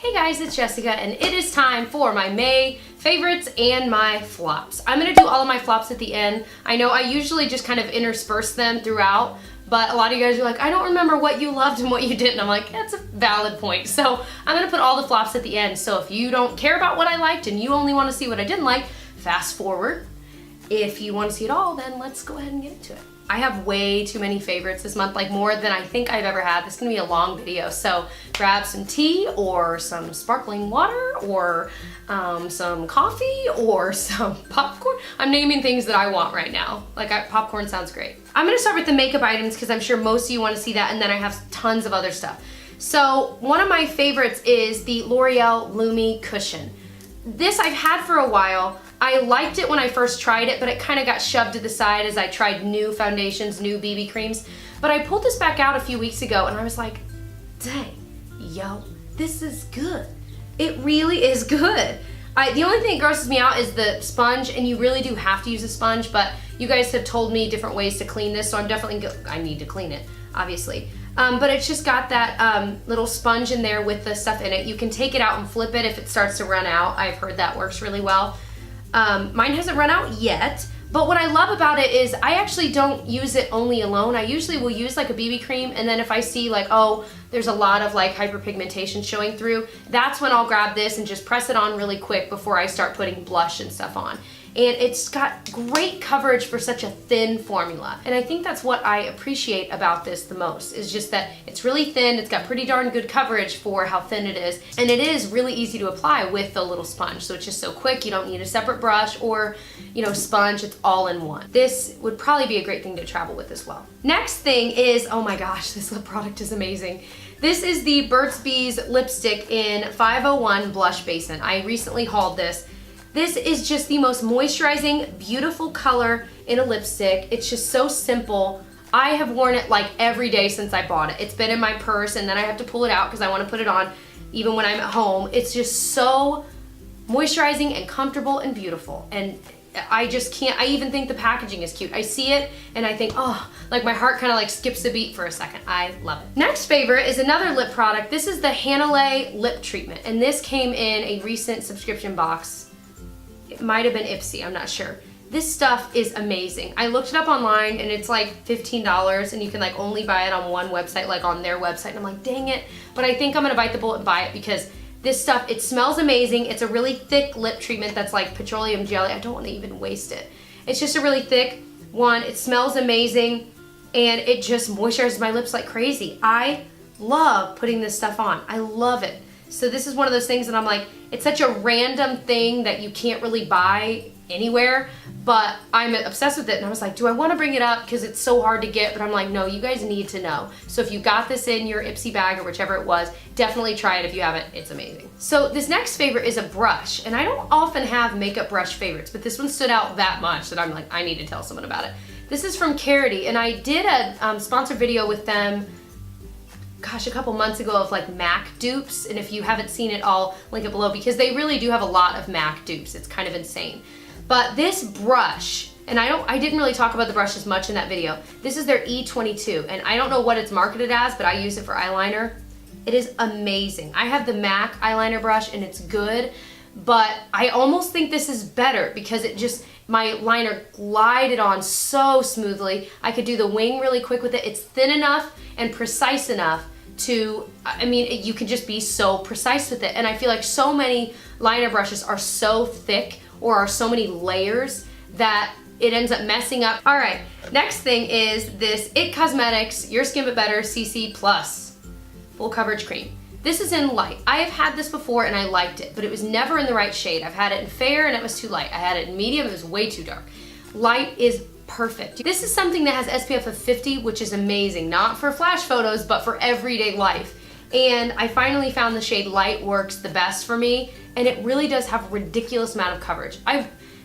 Hey guys, it's Jessica and it is time for my May favorites and my flops. I'm going to do all of my flops at the end. I know I usually just kind of intersperse them throughout, but a lot of you guys are like, I don't remember what you loved and what you didn't. I'm like, that's a valid point. So I'm going to put all the flops at the end. So if you don't care about what I liked and you only want to see what I didn't like, fast forward. If you want to see it all, then let's go ahead and get into it. I have way too many favorites this month, like more than I think I've ever had. This is gonna be a long video, so grab some tea or some sparkling water or some coffee or some popcorn. I'm naming things that I want right now. Popcorn sounds great. I'm gonna start with the makeup items because I'm sure most of you wanna see that, and then I have tons of other stuff. So one of my favorites is the L'Oreal Lumi Cushion. This I've had for a while. I liked it when I first tried it, but it kind of got shoved to the side as I tried new foundations, new BB creams. But I pulled this back out a few weeks ago and I was like, dang, yo, this is good. It really is good. The only thing that grosses me out is the sponge, and you really do have to use a sponge, but you guys have told me different ways to clean this, so I'm definitely I need to clean it, obviously. But it's just got that little sponge in there with the stuff in it. You can take it out and flip it if it starts to run out. I've heard that works really well. Mine hasn't run out yet, but what I love about it is I actually don't use it only alone. I usually will use like a BB cream, and then if I see like, oh, there's a lot of like hyperpigmentation showing through, that's when I'll grab this and just press it on really quick before I start putting blush and stuff on. And it's got great coverage for such a thin formula. And I think that's what I appreciate about this the most, is just that it's really thin, it's got pretty darn good coverage for how thin it is, and it is really easy to apply with the little sponge. So it's just so quick, you don't need a separate brush or, you know, sponge, it's all in one. This would probably be a great thing to travel with as well. Next thing is, oh my gosh, this lip product is amazing. This is the Burt's Bees lipstick in 501 Blush Basin. I recently hauled this. This is just the most moisturizing, beautiful color in a lipstick. It's just so simple. I have worn it like every day since I bought it. It's been in my purse, and then I have to pull it out because I want to put it on even when I'm at home. It's just so moisturizing and comfortable and beautiful. And I just can't, I even think the packaging is cute. I see it and I think, oh, like my heart kind of like skips a beat for a second. I love it. Next favorite is another lip product. This is the Hanalei Lip Treatment, and this came in a recent subscription box. It might have been Ipsy, I'm not sure. This stuff is amazing. I looked it up online and it's like $15, and you can like only buy it on one website, like on their website. And I'm like, dang it. But I think I'm gonna bite the bullet and buy it because this stuff, it smells amazing. It's a really thick lip treatment that's like petroleum jelly. I don't wanna even waste it. It's just a really thick one. It smells amazing and it just moisturizes my lips like crazy. I love putting this stuff on. I love it. So this is one of those things that I'm like, it's such a random thing that you can't really buy anywhere, but I'm obsessed with it. And I was like, do I want to bring it up because it's so hard to get? But I'm like, no, you guys need to know. So if you got this in your Ipsy bag or whichever it was, definitely try it if you haven't. It's amazing. So this next favorite is a brush, and I don't often have makeup brush favorites, but this one stood out that much that I'm like, I need to tell someone about it. This is from Carity, and I did a sponsored video with them gosh, a couple months ago of like MAC dupes, and if you haven't seen it, I'll link it below because they really do have a lot of MAC dupes. It's kind of insane. But this brush, and I didn't really talk about the brush as much in that video. This is their E22, and I don't know what it's marketed as, but I use it for eyeliner. It is amazing. I have the MAC eyeliner brush and it's good, but I almost think this is better because it just, my liner glided on so smoothly. I could do the wing really quick with it. It's thin enough and precise enough to, I mean, you can just be so precise with it. And I feel like so many liner brushes are so thick or are so many layers that it ends up messing up. All right, next thing is this IT Cosmetics Your Skin But Better CC Plus Full Coverage Cream. This is in light. I have had this before and I liked it, but it was never in the right shade. I've had it in fair and it was too light. I had it in medium, it was way too dark. Light is perfect. This is something that has SPF of 50, which is amazing. Not for flash photos, but for everyday life. And I finally found the shade Light works the best for me, and it really does have a ridiculous amount of coverage.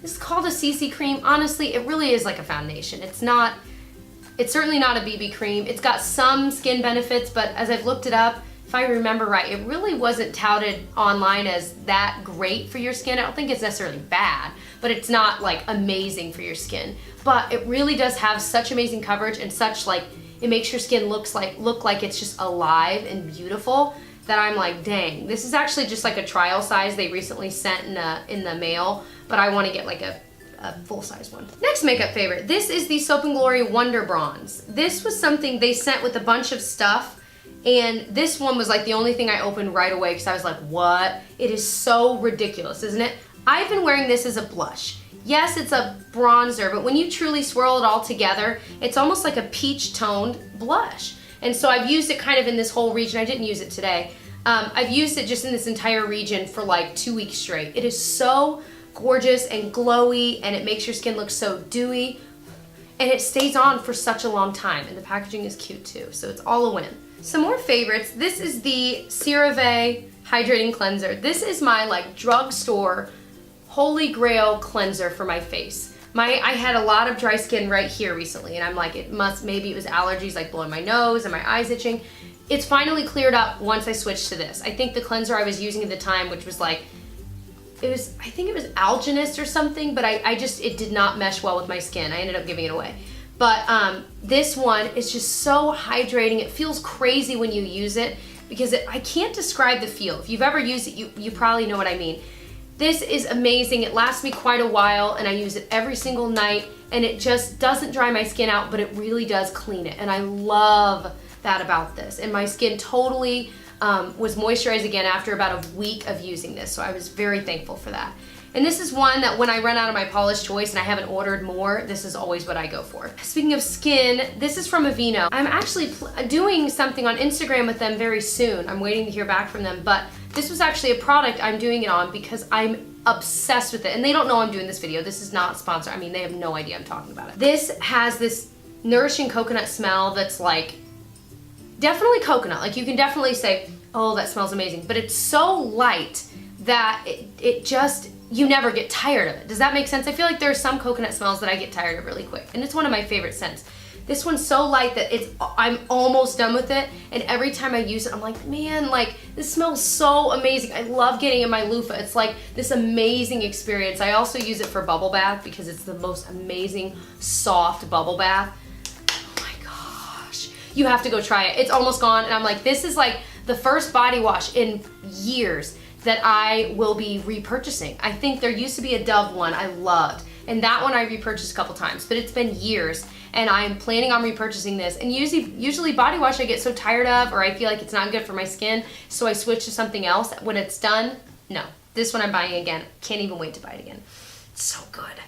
This is called a CC cream. Honestly, it really is like a foundation. It's certainly not a BB cream. It's got some skin benefits, but as I've looked it up, if I remember right, it really wasn't touted online as that great for your skin. I don't think it's necessarily bad, but it's not like amazing for your skin. But it really does have such amazing coverage and such like, it makes your skin look like it's just alive and beautiful that I'm like, dang, this is actually just like a trial size they recently sent in the mail, but I want to get like a full-size one. Next makeup favorite. This is the Soap & Glory Wonder Bronze. This was something they sent with a bunch of stuff, and this one was like the only thing I opened right away because I was like, what? It is so ridiculous, isn't it? I've been wearing this as a blush. Yes, it's a bronzer, but when you truly swirl it all together, it's almost like a peach toned blush. And so I've used it kind of in this whole region. I didn't use it today. I've used it just in this entire region for like 2 weeks straight. It is so gorgeous and glowy, and it makes your skin look so dewy, and it stays on for such a long time, and the packaging is cute too, so it's all a win. Some more favorites. This is the CeraVe Hydrating Cleanser. This is my like drugstore holy grail cleanser for my face. I had a lot of dry skin right here recently, and I'm like, maybe it was allergies like blowing my nose and my eyes itching. It's finally cleared up once I switched to this. I think the cleanser I was using at the time, which was like, I think it was alginist or something, but it did not mesh well with my skin. I ended up giving it away. But this one is just so hydrating. It feels crazy when you use it because I can't describe the feel. If you've ever used it, you probably know what I mean. This is amazing. It lasts me quite a while, and I use it every single night, and it just doesn't dry my skin out, but it really does clean it. And I love that about this. And my skin totally was moisturized again after about a week of using this, so I was very thankful for that. And this is one that when I run out of my Polish Choice and I haven't ordered more, this is always what I go for. Speaking of skin, this is from Aveeno. I'm actually doing something on Instagram with them very soon. I'm waiting to hear back from them, but this was actually a product I'm doing it on because I'm obsessed with it. And they don't know I'm doing this video. This is not sponsored. I mean, they have no idea I'm talking about it. This has this nourishing coconut smell that's like, definitely coconut. Like you can definitely say, oh, that smells amazing. But it's so light that it just, you never get tired of it. Does that make sense? I feel like there are some coconut smells that I get tired of really quick. And it's one of my favorite scents. This one's so light that I'm almost done with it. And every time I use it, I'm like, man, like this smells so amazing. I love getting in my loofah. It's like this amazing experience. I also use it for bubble bath because it's the most amazing, soft bubble bath. You have to go try it. It's almost gone, and I'm like, this is like the first body wash in years that I will be repurchasing. I think there used to be a Dove one I loved, and that one I repurchased a couple times, but it's been years, and I'm planning on repurchasing this. And usually body wash I get so tired of, or I feel like it's not good for my skin, so I switch to something else. When it's done, no. This one I'm buying again. Can't even wait to buy it again. It's so good.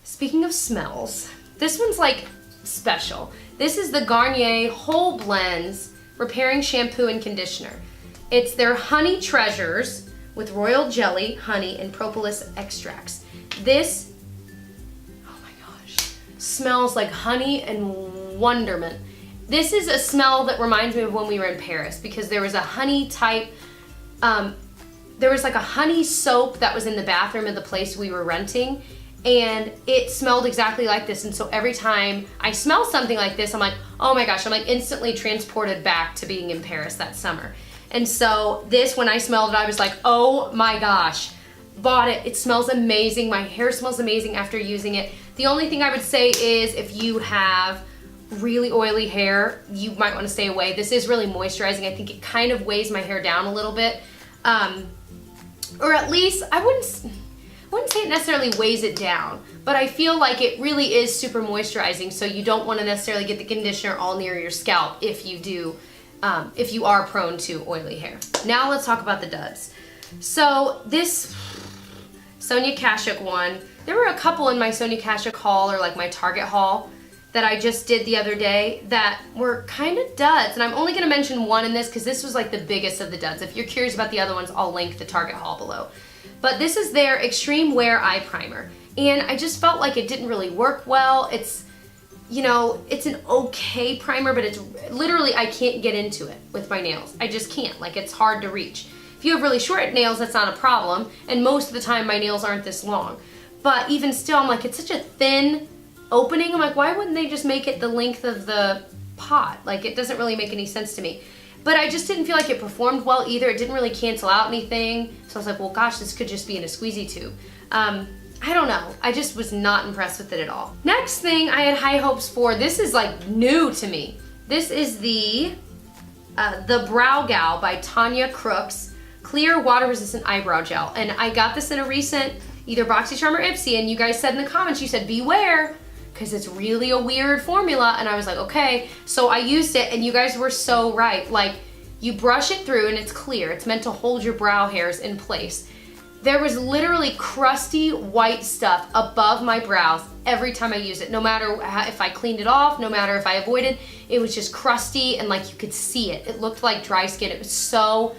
Speaking of smells, this one's like special. This is the Garnier Whole Blends Repairing Shampoo and Conditioner. It's their Honey Treasures with royal jelly, honey, and propolis extracts. This, oh my gosh, smells like honey and wonderment. This is a smell that reminds me of when we were in Paris because there was a honey type, there was like a honey soap that was in the bathroom of the place we were renting, and it smelled exactly like this. And so every time I smell something like this, I'm like, oh my gosh, I'm like instantly transported back to being in Paris that summer. And so this, when I smelled it, I was like, oh my gosh, bought it. It smells amazing. My hair smells amazing after using it. The only thing I would say is if you have really oily hair, you might want to stay away. This is really moisturizing. I think it kind of weighs my hair down a little bit. Or at least, I wouldn't say it necessarily weighs it down, but I feel like it really is super moisturizing, so you don't want to necessarily get the conditioner all near your scalp if you are prone to oily hair. Now let's talk about the duds. So this Sonia Kashuk one, there were a couple in my Sonia Kashuk haul, or like my Target haul, that I just did the other day that were kind of duds. And I'm only gonna mention one in this because this was like the biggest of the duds. If you're curious about the other ones, I'll link the Target haul below. But this is their Extreme Wear Eye Primer. And I just felt like it didn't really work well. It's, you know, it's an okay primer, but it's literally, I can't get into it with my nails. I just can't, like it's hard to reach. If you have really short nails, that's not a problem. And most of the time my nails aren't this long. But even still, I'm like, it's such a thin opening. I'm like, why wouldn't they just make it the length of the pot? Like it doesn't really make any sense to me. But I just didn't feel like it performed well either. It didn't really cancel out anything. So I was like, well, gosh, this could just be in a squeezy tube. I don't know. I just was not impressed with it at all. Next thing I had high hopes for, this is like new to me. This is the the Brow Gal by Tanya Crooks Clear Water Resistant Eyebrow Gel. And I got this in a recent either BoxyCharm or Ipsy, and you guys said in the comments, you said beware, because it's really a weird formula. And I was like, okay. So I used it, and you guys were so right. Like, you brush it through and it's clear. It's meant to hold your brow hairs in place. There was literally crusty white stuff above my brows every time I used it. No matter if I cleaned it off, no matter if I avoided, it was just crusty and like you could see it. It looked like dry skin. It was so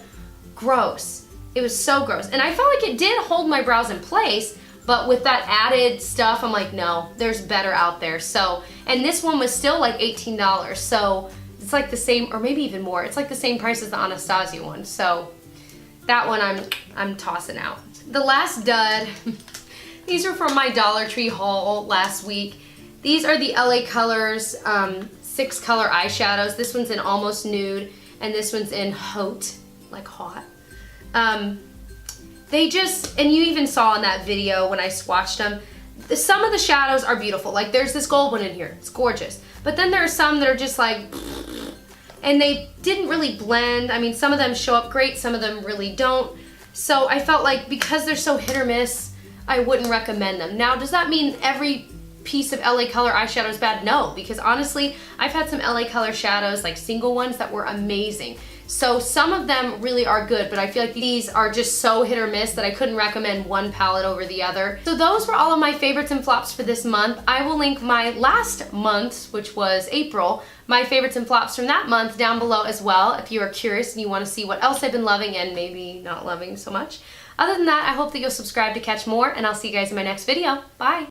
gross. It was so gross. And I felt like it did hold my brows in place, but with that added stuff, I'm like, no, there's better out there. So, and this one was still like $18. So it's like the same, or maybe even more. It's like the same price as the Anastasia one. So that one I'm tossing out. The last dud, these are from my Dollar Tree haul last week. These are the LA Colors 6 color eyeshadows. This one's in Almost Nude, and this one's in Hot, like hot. They just, and you even saw in that video when I swatched them, some of the shadows are beautiful. Like there's this gold one in here, it's gorgeous. But then there are some that are just like, and they didn't really blend. I mean, some of them show up great, some of them really don't. So I felt like because they're so hit or miss, I wouldn't recommend them. Now, does that mean every piece of LA Color eyeshadow is bad? No, because honestly, I've had some LA Color shadows, like single ones, that were amazing. So some of them really are good, but I feel like these are just so hit or miss that I couldn't recommend one palette over the other. So those were all of my favorites and flops for this month. I will link my last month, which was April, my favorites and flops from that month down below as well, if you are curious and you want to see what else I've been loving and maybe not loving so much. Other than that, I hope that you'll subscribe to catch more, and I'll see you guys in my next video. Bye!